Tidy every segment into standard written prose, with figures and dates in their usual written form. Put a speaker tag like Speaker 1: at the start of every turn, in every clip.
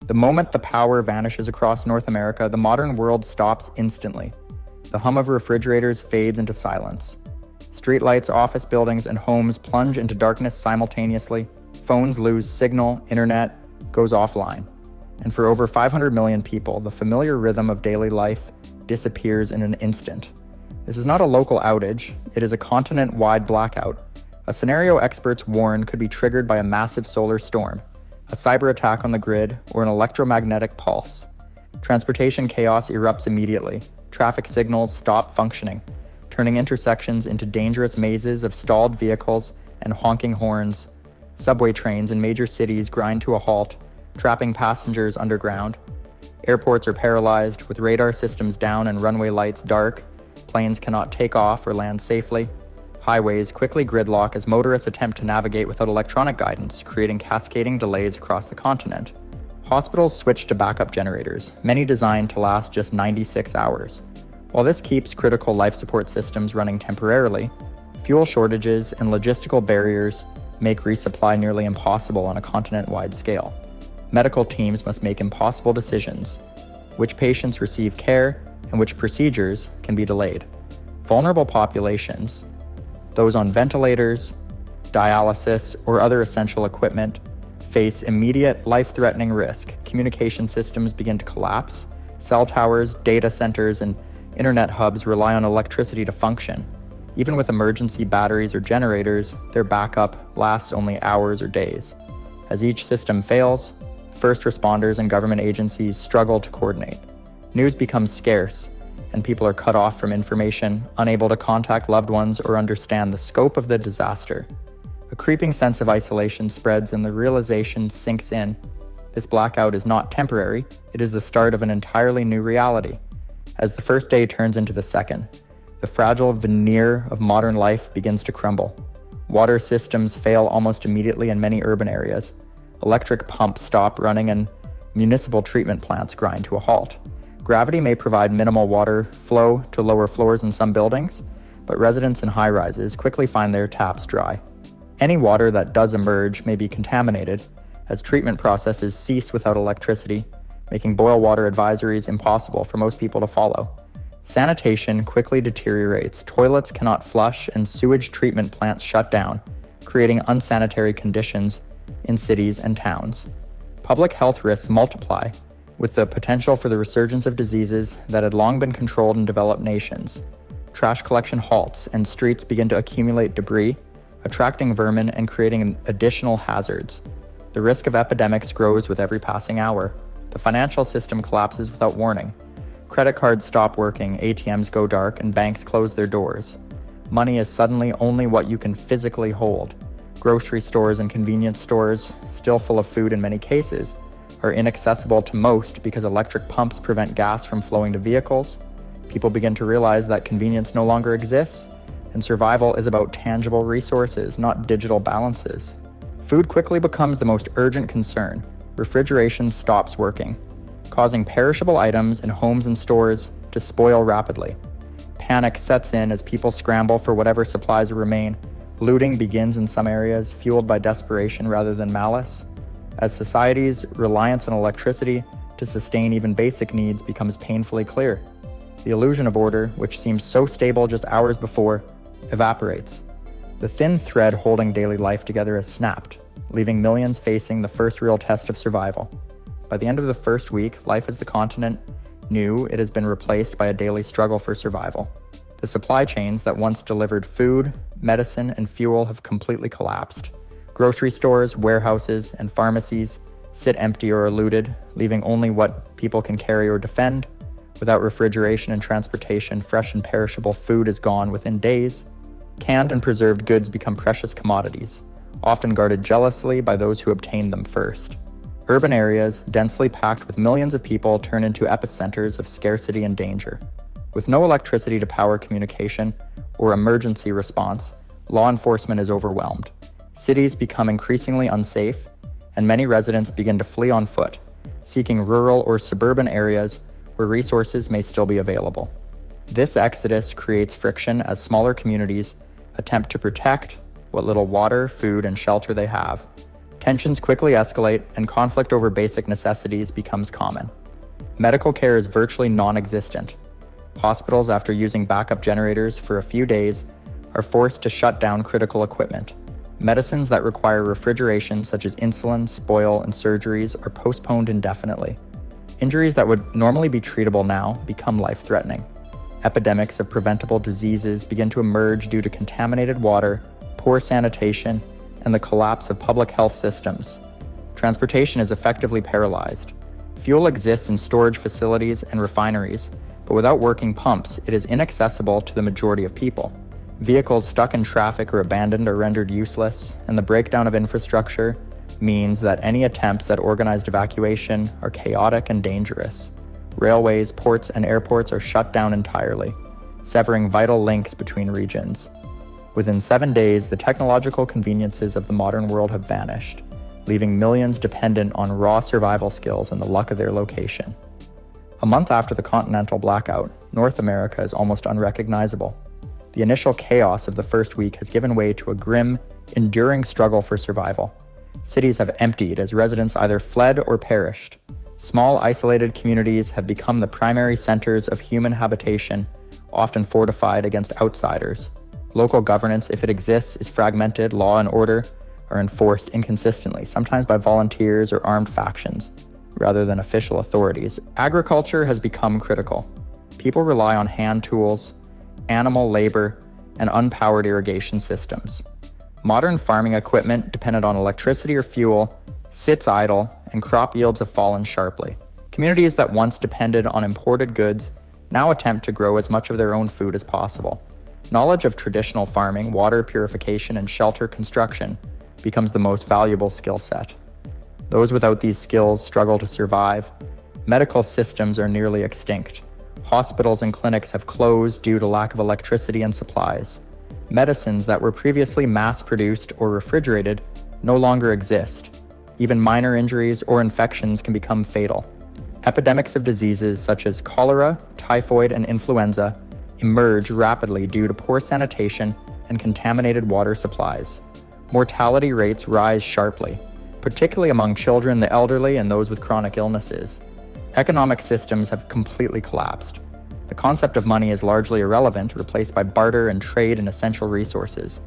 Speaker 1: The moment the power vanishes across North America, the modern world stops instantly. The hum of refrigerators fades into silence. Streetlights, office buildings, and homes plunge into darkness simultaneously. Phones lose signal, internet goes offline. And for over 500 million people, the familiar rhythm of daily life disappears in an instant. This is not a local outage, it is a continent-wide blackout. A scenario experts warn could be triggered by a massive solar storm, a cyber attack on the grid, or an electromagnetic pulse. Transportation chaos erupts immediately. Traffic signals stop functioning, turning intersections into dangerous mazes of stalled vehicles and honking horns. Subway trains in major cities grind to a halt, trapping passengers underground. Airports are paralyzed, with radar systems down and runway lights dark. Planes cannot take off or land safely. Highways quickly gridlock as motorists attempt to navigate without electronic guidance, creating cascading delays across the continent. Hospitals switch to backup generators, many designed to last just 96 hours. While this keeps critical life support systems running temporarily, fuel shortages and logistical barriers make resupply nearly impossible on a continent-wide scale. Medical teams must make impossible decisions: which patients receive care and which procedures can be delayed. Vulnerable populations, those on ventilators, dialysis, or other essential equipment, face immediate life-threatening risk. Communication systems begin to collapse. Cell towers, data centers, and internet hubs rely on electricity to function. Even with emergency batteries or generators, their backup lasts only hours or days. As each system fails, first responders and government agencies struggle to coordinate. News becomes scarce, and people are cut off from information, unable to contact loved ones or understand the scope of the disaster. A creeping sense of isolation spreads, and the realization sinks in. This blackout is not temporary, it is the start of an entirely new reality. As the first day turns into the second, the fragile veneer of modern life begins to crumble. Water systems fail almost immediately in many urban areas. Electric pumps stop running and municipal treatment plants grind to a halt. Gravity may provide minimal water flow to lower floors in some buildings, but residents in high-rises quickly find their taps dry. Any water that does emerge may be contaminated, as treatment processes cease without electricity, making boil water advisories impossible for most people to follow. Sanitation quickly deteriorates, toilets cannot flush, and sewage treatment plants shut down, creating unsanitary conditions in cities and towns. Public health risks multiply, with the potential for the resurgence of diseases that had long been controlled in developed nations. Trash collection halts, and streets begin to accumulate debris, attracting vermin and creating additional hazards. The risk of epidemics grows with every passing hour. The financial system collapses without warning. Credit cards stop working, ATMs go dark, and banks close their doors. Money is suddenly only what you can physically hold. Grocery stores and convenience stores, still full of food in many cases, are inaccessible to most because electric pumps prevent gas from flowing to vehicles. People begin to realize that convenience no longer exists, and survival is about tangible resources, not digital balances. Food quickly becomes the most urgent concern. Refrigeration stops working, causing perishable items in homes and stores to spoil rapidly. Panic sets in as people scramble for whatever supplies remain. Looting begins in some areas, fueled by desperation rather than malice. As society's reliance on electricity to sustain even basic needs becomes painfully clear, the illusion of order, which seemed so stable just hours before, evaporates. The thin thread holding daily life together has snapped, leaving millions facing the first real test of survival. By the end of the first week, life as the continent knew it has been replaced by a daily struggle for survival. The supply chains that once delivered food, medicine, and fuel have completely collapsed. Grocery stores, warehouses, and pharmacies sit empty or are looted, leaving only what people can carry or defend. Without refrigeration and transportation, fresh and perishable food is gone within days. Canned and preserved goods become precious commodities, often guarded jealously by those who obtained them first. Urban areas, densely packed with millions of people, turn into epicenters of scarcity and danger. With no electricity to power communication or emergency response, law enforcement is overwhelmed. Cities become increasingly unsafe, and many residents begin to flee on foot, seeking rural or suburban areas where resources may still be available. This exodus creates friction as smaller communities attempt to protect what little water, food, and shelter they have. Tensions quickly escalate, and conflict over basic necessities becomes common. Medical care is virtually non-existent. Hospitals, after using backup generators for a few days, are forced to shut down critical equipment. Medicines that require refrigeration, such as insulin, spoil, and surgeries, are postponed indefinitely. Injuries that would normally be treatable now become life-threatening. Epidemics of preventable diseases begin to emerge due to contaminated water, poor sanitation, and the collapse of public health systems. Transportation is effectively paralyzed. Fuel exists in storage facilities and refineries, but without working pumps, it is inaccessible to the majority of people. Vehicles stuck in traffic or abandoned are rendered useless, and the breakdown of infrastructure means that any attempts at organized evacuation are chaotic and dangerous. Railways, ports, and airports are shut down entirely, severing vital links between regions. Within 7 days, the technological conveniences of the modern world have vanished, leaving millions dependent on raw survival skills and the luck of their location. A month after the continental blackout, North America is almost unrecognizable. The initial chaos of the first week has given way to a grim, enduring struggle for survival. Cities have emptied as residents either fled or perished. Small, isolated communities have become the primary centers of human habitation, often fortified against outsiders. Local governance, if it exists, is fragmented. Law and order are enforced inconsistently, sometimes by volunteers or armed factions, rather than official authorities. Agriculture has become critical. People rely on hand tools, animal labor, and unpowered irrigation systems. Modern farming equipment dependent on electricity or fuel sits idle, and crop yields have fallen sharply. Communities that once depended on imported goods now attempt to grow as much of their own food as possible. Knowledge of traditional farming, water purification, and shelter construction becomes the most valuable skill set. Those without these skills struggle to survive. Medical systems are nearly extinct. Hospitals and clinics have closed due to lack of electricity and supplies. Medicines that were previously mass-produced or refrigerated no longer exist. Even minor injuries or infections can become fatal. Epidemics of diseases such as cholera, typhoid, and influenza emerge rapidly due to poor sanitation and contaminated water supplies. Mortality rates rise sharply, particularly among children, the elderly, and those with chronic illnesses. Economic systems have completely collapsed. The concept of money is largely irrelevant, replaced by barter and trade in essential resources.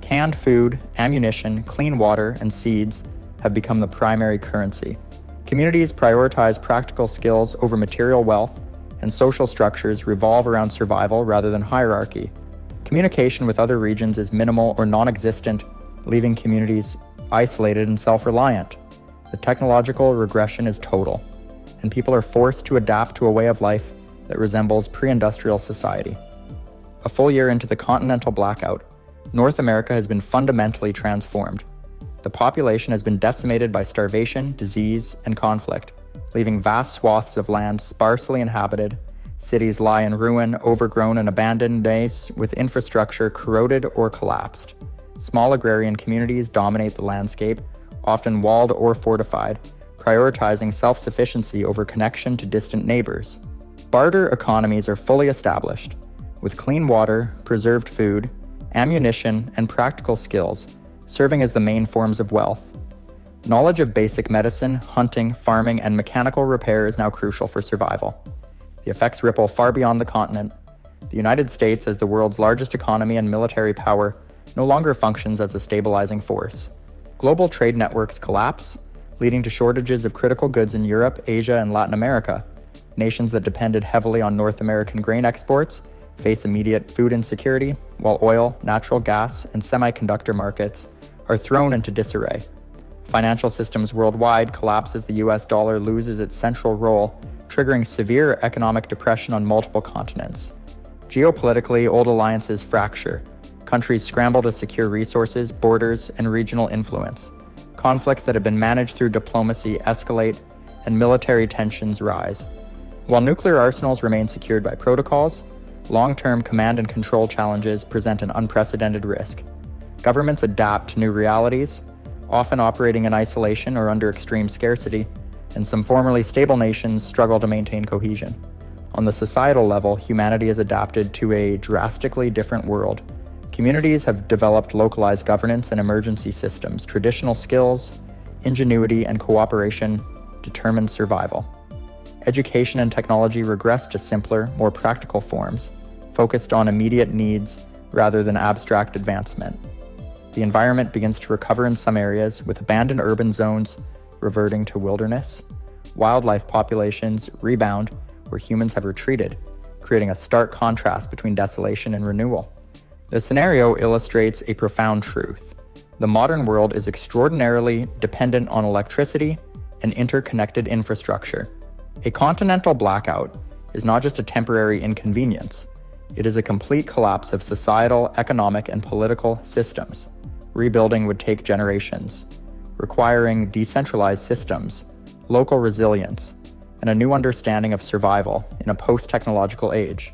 Speaker 1: Canned food, ammunition, clean water, and seeds have become the primary currency. Communities prioritize practical skills over material wealth, and social structures revolve around survival rather than hierarchy. Communication with other regions is minimal or non-existent, leaving communities isolated and self-reliant. The technological regression is total, and people are forced to adapt to a way of life that resembles pre-industrial society. A full year into the continental blackout, North America has been fundamentally transformed. The population has been decimated by starvation, disease, and conflict, leaving vast swaths of land sparsely inhabited. Cities lie in ruin, overgrown and abandoned, with infrastructure corroded or collapsed. Small agrarian communities dominate the landscape, often walled or fortified, prioritizing self-sufficiency over connection to distant neighbors. Barter economies are fully established, with clean water, preserved food, ammunition, and practical skills serving as the main forms of wealth. Knowledge of basic medicine, hunting, farming, and mechanical repair is now crucial for survival. The effects ripple far beyond the continent. The United States, as the world's largest economy and military power, no longer functions as a stabilizing force. Global trade networks collapse, leading to shortages of critical goods in Europe, Asia, and Latin America. Nations that depended heavily on North American grain exports face immediate food insecurity, while oil, natural gas, and semiconductor markets are thrown into disarray. Financial systems worldwide collapse as the US dollar loses its central role, triggering severe economic depression on multiple continents. Geopolitically, old alliances fracture. Countries scramble to secure resources, borders, and regional influence. Conflicts that have been managed through diplomacy escalate, and military tensions rise. While nuclear arsenals remain secured by protocols, long-term command and control challenges present an unprecedented risk. Governments adapt to new realities, often operating in isolation or under extreme scarcity, and some formerly stable nations struggle to maintain cohesion. On the societal level, humanity has adapted to a drastically different world. Communities have developed localized governance and emergency systems, traditional skills, ingenuity, and cooperation determine survival. Education and technology regress to simpler, more practical forms, focused on immediate needs rather than abstract advancement. The environment begins to recover in some areas, with abandoned urban zones reverting to wilderness. Wildlife populations rebound where humans have retreated, creating a stark contrast between desolation and renewal. The scenario illustrates a profound truth. The modern world is extraordinarily dependent on electricity and interconnected infrastructure. A continental blackout is not just a temporary inconvenience, it is a complete collapse of societal, economic, and political systems. Rebuilding would take generations, requiring decentralized systems, local resilience, and a new understanding of survival in a post-technological age.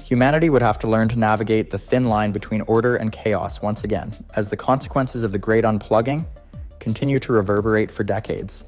Speaker 1: Humanity would have to learn to navigate the thin line between order and chaos once again, as the consequences of the Great Unplugging continue to reverberate for decades.